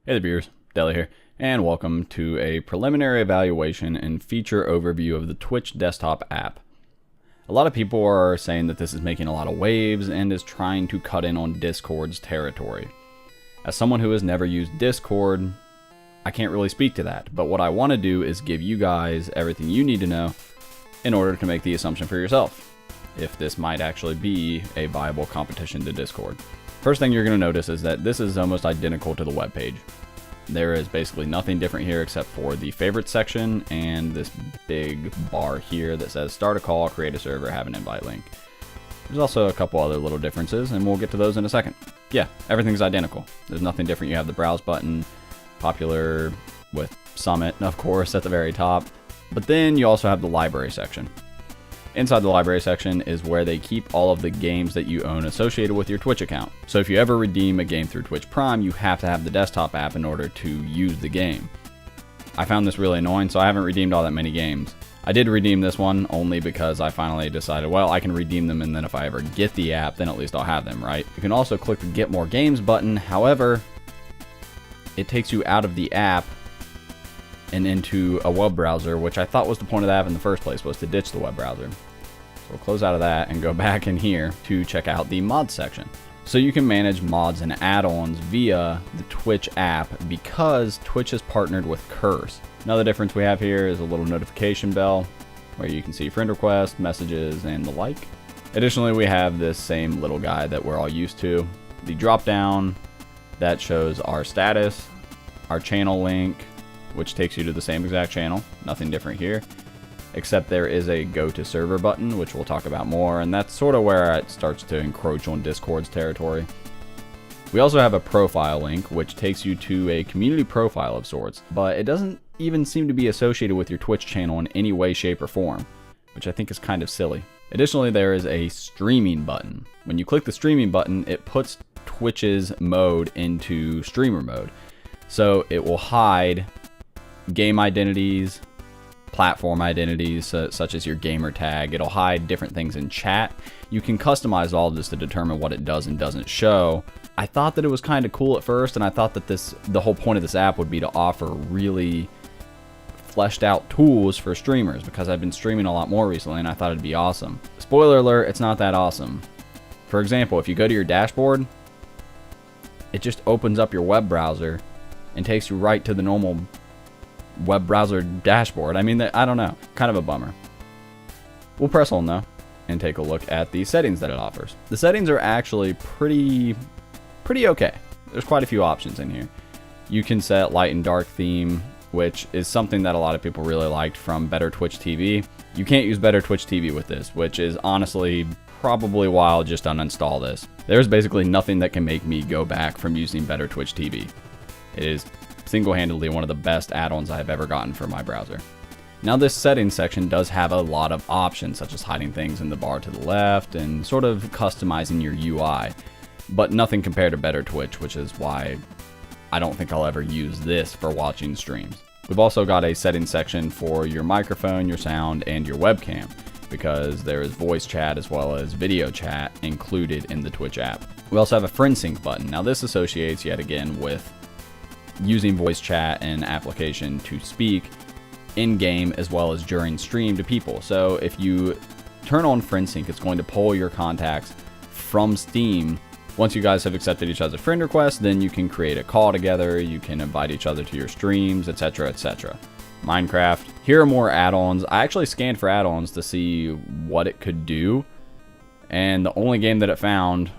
Hey there viewers, Deli here, and welcome to a preliminary evaluation and feature overview of the Twitch desktop app. A lot of people are saying that this is making a lot of waves and is trying to cut in on Discord's territory. As someone who has never used Discord, I can't really speak to that, but what I want to do is give you guys everything you need to know in order to make the assumption for yourself, if this might actually be a viable competition to Discord. First thing you're going to notice is that this is almost identical to the web page. There is basically nothing different here except for the favorite section and this big bar here that says start a call, create a server, have an invite link. There's also a couple other little differences and we'll get to those in a second. Yeah, everything's identical. There's nothing different. You have the browse button, popular with Summit, of course, at the very top. But then you also have the library section. Inside the library section is where they keep all of the games that you own associated with your Twitch account. So if you ever redeem a game through Twitch Prime, you have to have the desktop app in order to use the game. I found this really annoying, so I haven't redeemed all that many games. I did redeem this one only because I finally decided, well, I can redeem them, and then if I ever get the app, then at least I'll have them, right? You can also click the Get More Games button. However, it takes you out of the app and into a web browser, which I thought was the point of the app in the first place, was to ditch the web browser. So we'll close out of that and go back in here to check out the mods section. So you can manage mods and add-ons via the Twitch app because Twitch has partnered with Curse. Another difference we have here is a little notification bell where you can see friend requests, messages, and the like. Additionally, we have this same little guy that we're all used to. The drop down that shows our status, our channel link, which takes you to the same exact channel. Nothing different here, except there is a go to server button, which we'll talk about more, and that's sort of where it starts to encroach on Discord's territory. We also have a profile link, which takes you to a community profile of sorts, but it doesn't even seem to be associated with your Twitch channel in any way, shape, or form, which I think is kind of silly. Additionally, there is a streaming button. When you click the streaming button, it puts Twitch's mode into streamer mode. So it will hide game identities, platform identities, such as your gamer tag. It'll hide different things in chat. You can customize all of this to determine what it does and doesn't show. I thought that it was kind of cool at first, and I thought that the whole point of this app would be to offer really fleshed out tools for streamers, because I've been streaming a lot more recently and I thought it'd be awesome. Spoiler alert, it's not that awesome. For example, if you go to your dashboard, it just opens up your web browser and takes you right to the normal web browser dashboard. I mean, I don't know, kind of a bummer. We'll press on though and take a look at the settings that it offers. The settings are actually pretty okay. There's quite a few options in here. You can set light and dark theme, which is something that a lot of people really liked from Better Twitch TV. You can't use Better Twitch TV with this, which is honestly probably why I'll just uninstall this. There's basically nothing that can make me go back from using Better Twitch TV. It is single-handedly one of the best add-ons I've ever gotten for my browser. Now, this settings section does have a lot of options, such as hiding things in the bar to the left and sort of customizing your UI, but nothing compared to Better Twitch, which is why I don't think I'll ever use this for watching streams. We've also got a settings section for your microphone, your sound, and your webcam, because there is voice chat as well as video chat included in the Twitch app. We also have a friend sync button. Now, this associates yet again with using voice chat and application to speak in-game as well as during stream to people. So if you turn on friend sync, it's going to pull your contacts from Steam. Once you guys have accepted each other's friend requests, then you can create a call together, you can invite each other to your streams, etc, etc. Minecraft. Here are more add-ons. I actually scanned for add-ons to see what it could do, and the only game that it found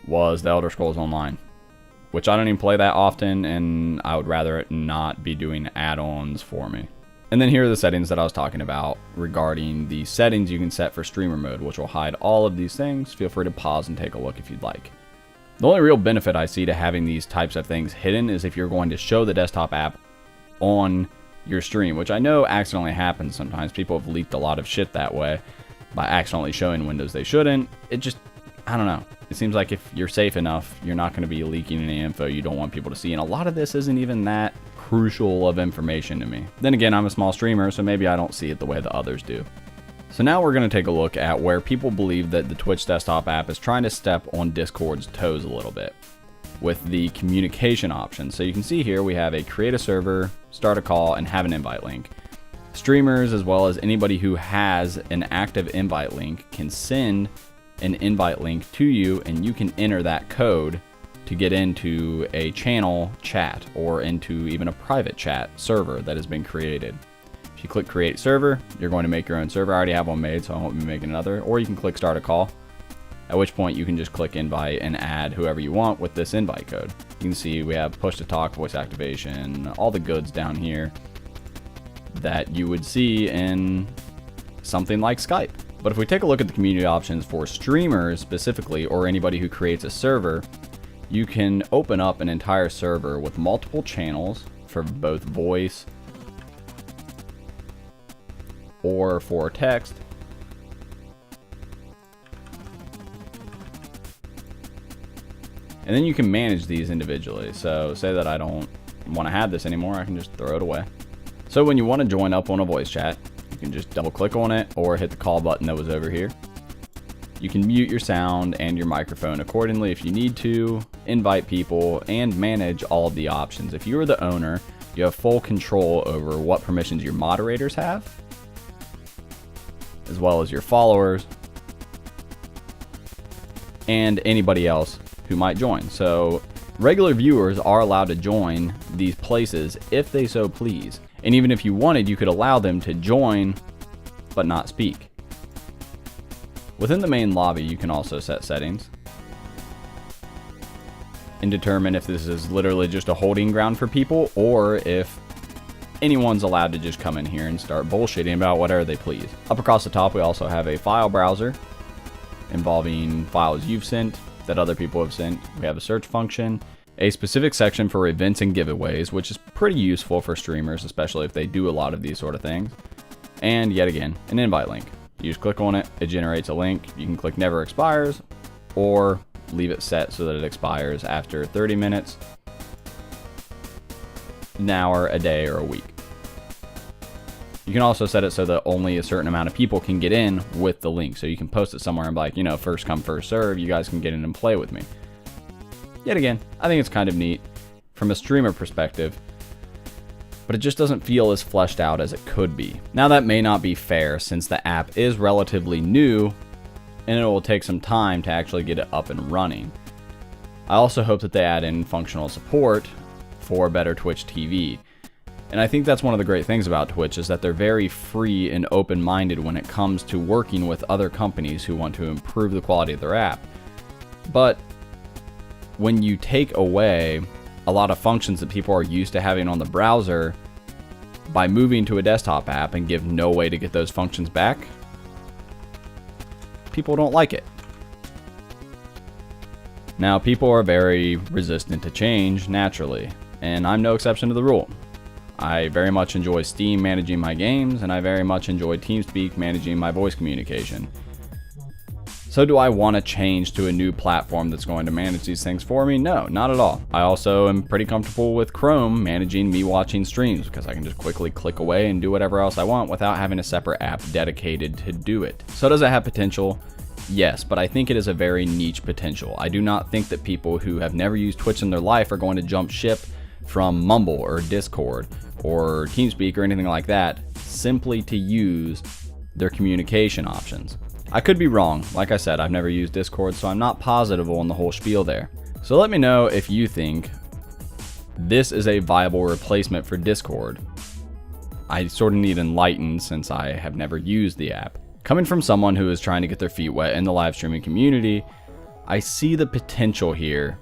was The Elder Scrolls Online, which I don't even play that often, and I would rather it not be doing add-ons for me. And then here are the settings that I was talking about regarding the settings you can set for streamer mode, which will hide all of these things. Feel free to pause and take a look if you'd like. The only real benefit I see to having these types of things hidden is if you're going to show the desktop app on your stream, which I know accidentally happens sometimes. People have leaked a lot of shit that way by accidentally showing windows they shouldn't. It just, I don't know. It seems like if you're safe enough, you're not going to be leaking any info you don't want people to see. And a lot of this isn't even that crucial of information to me. Then again, I'm a small streamer, so maybe I don't see it the way the others do. So now we're going to take a look at where people believe that the Twitch desktop app is trying to step on Discord's toes a little bit. with the communication option. So you can see here we have a create a server, start a call, and have an invite link. Streamers, as well as anybody who has an active invite link, can send an invite link to you, and you can enter that code to get into a channel chat or into even a private chat server that has been created. If you click create server, you're going to make your own server. I already have one made, so I won't be making another. Or you can click start a call, at which point you can just click invite and add whoever you want with this invite code. You can see we have push to talk, voice activation, all the goods down here that you would see in something like Skype. But if we take a look at the community options for streamers specifically, or anybody who creates a server, you can open up an entire server with multiple channels for both voice or for text. And then you can manage these individually. So say that I don't want to have this anymore, I can just throw it away. So when you want to join up on a voice chat, you can just double click on it or hit the call button that was over here. You can mute your sound and your microphone accordingly if you need to, invite people, and manage all of the options. If you're the owner, you have full control over what permissions your moderators have, as well as your followers, and anybody else who might join. So regular viewers are allowed to join these places if they so please. And even if you wanted, you could allow them to join but not speak. Within the main lobby, you can also set settings and determine if this is literally just a holding ground for people, or if anyone's allowed to just come in here and start bullshitting about whatever they please. Up across the top, we also have a file browser involving files you've sent, that other people have sent. We have a search function, a specific section for events and giveaways, which is pretty useful for streamers, especially if they do a lot of these sort of things. And yet again, an invite link. You just click on it, it generates a link. You can click never expires, or leave it set so that it expires after 30 minutes, an hour, a day, or a week. You can also set it so that only a certain amount of people can get in with the link. So you can post it somewhere and be like, you know, first come, first serve. You guys can get in and play with me. Yet again, I think it's kind of neat from a streamer perspective, but it just doesn't feel as fleshed out as it could be. Now that may not be fair, since the app is relatively new and it will take some time to actually get it up and running. I also hope that they add in functional support for better Twitch TV. And I think that's one of the great things about Twitch, is that they're very free and open-minded when it comes to working with other companies who want to improve the quality of their app. But when you take away a lot of functions that people are used to having on the browser by moving to a desktop app and give no way to get those functions back, people don't like it. Now, people are very resistant to change naturally, and I'm no exception to the rule. I very much enjoy Steam managing my games, and I very much enjoy TeamSpeak managing my voice communication. So do I want to change to a new platform that's going to manage these things for me? No, not at all. I also am pretty comfortable with Chrome managing me watching streams, because I can just quickly click away and do whatever else I want without having a separate app dedicated to do it. So does it have potential? Yes, but I think it is a very niche potential. I do not think that people who have never used Twitch in their life are going to jump ship from Mumble or Discord or TeamSpeak or anything like that simply to use their communication options. I could be wrong. Like I said, I've never used Discord, so I'm not positive on the whole spiel there. So let me know if you think this is a viable replacement for Discord. I sort of need enlightened since I have never used the app. Coming from someone who is trying to get their feet wet in the live streaming community, I see the potential here,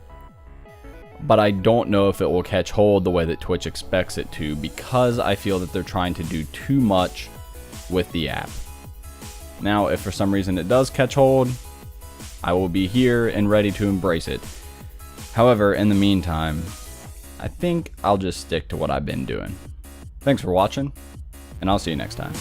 but I don't know if it will catch hold the way that Twitch expects it to, because I feel that they're trying to do too much with the app. Now, if for some reason it does catch hold, I will be here and ready to embrace it. However, in the meantime, I think I'll just stick to what I've been doing. Thanks for watching, and I'll see you next time.